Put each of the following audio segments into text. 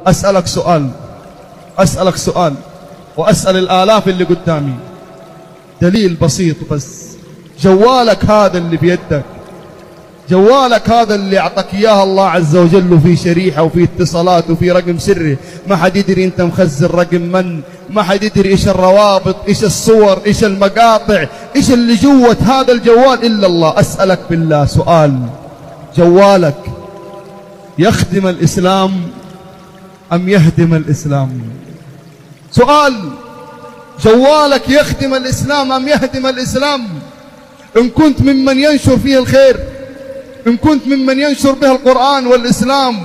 أسألك سؤال وأسأل الآلاف اللي قدامي، دليل بسيط بس. جوالك هذا اللي بيدك، جوالك هذا اللي أعطاك إياه الله عز وجل، وفي شريحة وفي اتصالات وفي رقم سري، ما حد يدري أنت مخزن رقم من، ما حد يدري إيش الروابط، إيش الصور، إيش المقاطع، إيش اللي جوة هذا الجوال إلا الله. أسألك بالله سؤال، جوالك يخدم الإسلام أم يهدم الإسلام؟ سؤال، جوالك يخدم الإسلام أم يهدم الإسلام؟ إن كنت ممن ينشر فيه الخير، إن كنت ممن ينشر به القرآن والإسلام،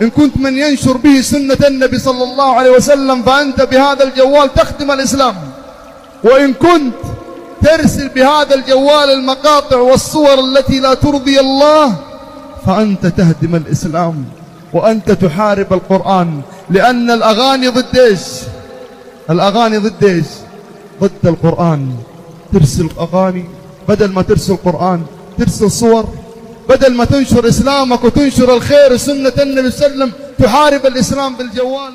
إن كنت من ينشر به سنة النبي صلى الله عليه وسلم، فأنت بهذا الجوال تخدم الإسلام. وإن كنت ترسل بهذا الجوال المقاطع والصور التي لا ترضي الله، فأنت تهدم الإسلام وأنت تحارب القرآن. لأن الأغاني ضد إيش؟ الأغاني ضد إيش؟ ضد القرآن. ترسل أغاني بدل ما ترسل قرآن، ترسل صور بدل ما تنشر إسلامك وتنشر الخير وسنة النبي صلى الله عليه وسلم، تحارب الإسلام بالجوال.